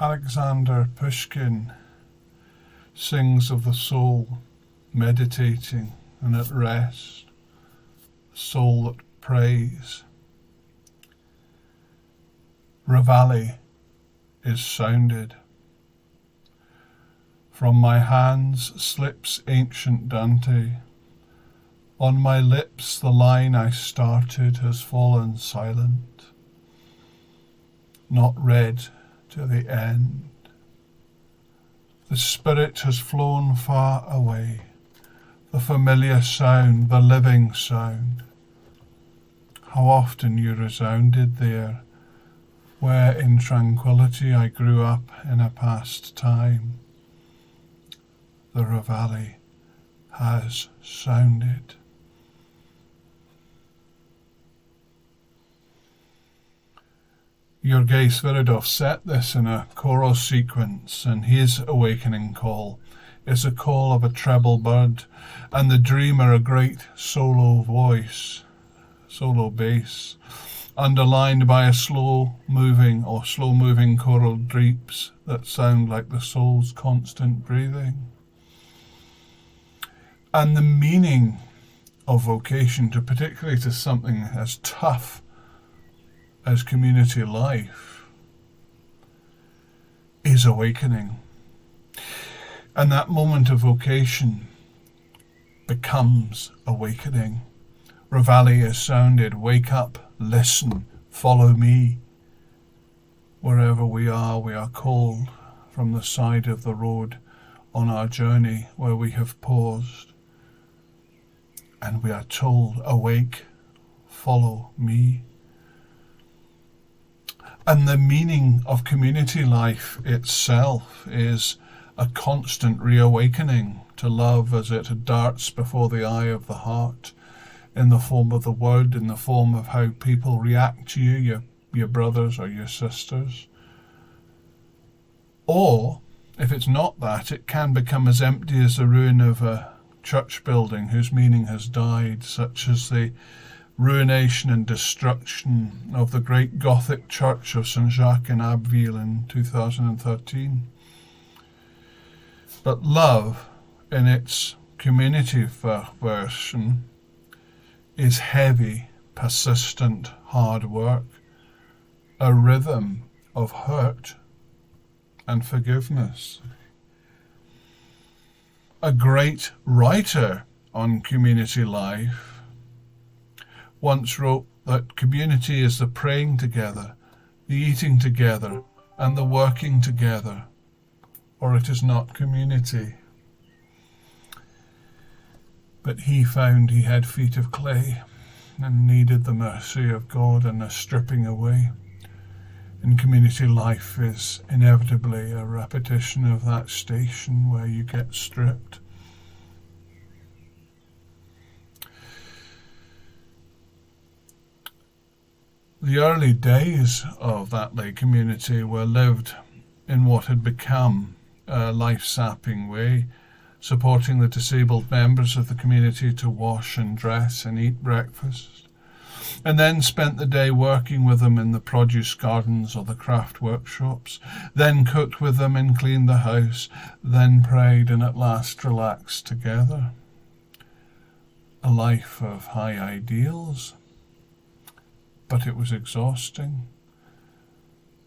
Alexander Pushkin sings of the soul meditating and at rest, the soul that prays. Reveille is sounded. From my hands slips ancient Dante. On my lips the line I started has fallen silent, not read to the end. The spirit has flown far away, the familiar sound, the living sound. How often you resounded there, where in tranquility I grew up in a past time. The Reveille has sounded. Sergei Sviridov set this in a choral sequence, and his awakening call is a call of a treble bird, and the dreamer a great solo voice, solo bass, underlined by a slow-moving choral dreeps that sound like the soul's constant breathing. And the meaning of vocation, particularly to something as tough as community life, is awakening. And that moment of vocation becomes awakening. Reveille is sounded. Wake up, listen, follow me. Wherever we are called from the side of the road on our journey where we have paused. And we are told, awake, follow me. And the meaning of community life itself is a constant reawakening to love as it darts before the eye of the heart, in the form of the word, in the form of how people react to you, your brothers or your sisters. Or, if it's not that, it can become as empty as the ruin of a church building whose meaning has died, such as the ruination and destruction of the great Gothic church of St. Jacques in Abbeville in 2013. But love, in its community version, is heavy, persistent, hard work, a rhythm of hurt and forgiveness. A great writer on community life once wrote that community is the praying together, the eating together, and the working together, or it is not community. But he found he had feet of clay and needed the mercy of God and a stripping away. And community life is inevitably a repetition of that station where you get stripped. The early days of that lay community were lived in what had become a life-sapping way, supporting the disabled members of the community to wash and dress and eat breakfast, and then spent the day working with them in the produce gardens or the craft workshops, then cooked with them and cleaned the house, then prayed and at last relaxed together. A life of high ideals, but it was exhausting.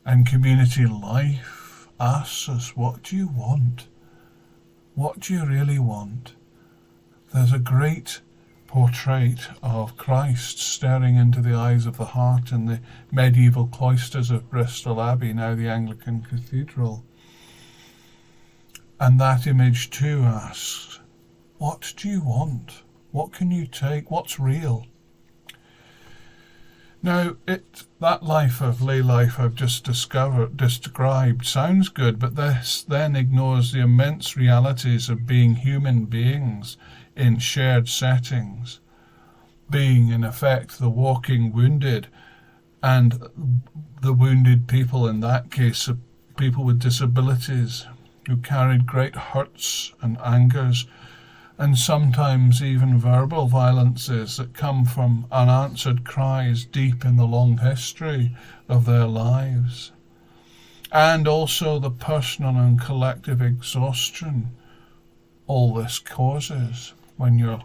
And community life asks us, what do you want? What do you really want? There's a great portrait of Christ staring into the eyes of the heart in the medieval cloisters of Bristol Abbey, now the Anglican Cathedral. And that image too asks, what do you want? What can you take? What's real? Now, that life of lay life I've just described sounds good, but this then ignores the immense realities of being human beings in shared settings, being, in effect, the walking wounded, and the wounded people, in that case, people with disabilities who carried great hurts and angers, and sometimes even verbal violences that come from unanswered cries deep in the long history of their lives. and also the personal and collective exhaustion all this causes when you're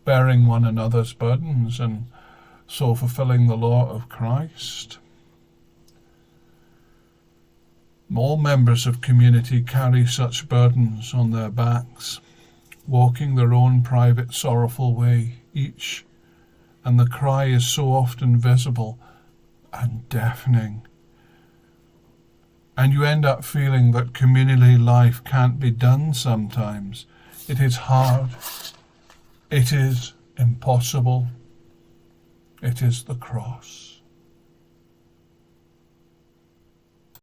bearing one another's burdens and so fulfilling the law of Christ. All members of community carry such burdens on their backs, walking their own private sorrowful way each, and the cry is so often visible and deafening. And you end up feeling that community life can't be done sometimes. It is hard. It is impossible. It is the cross.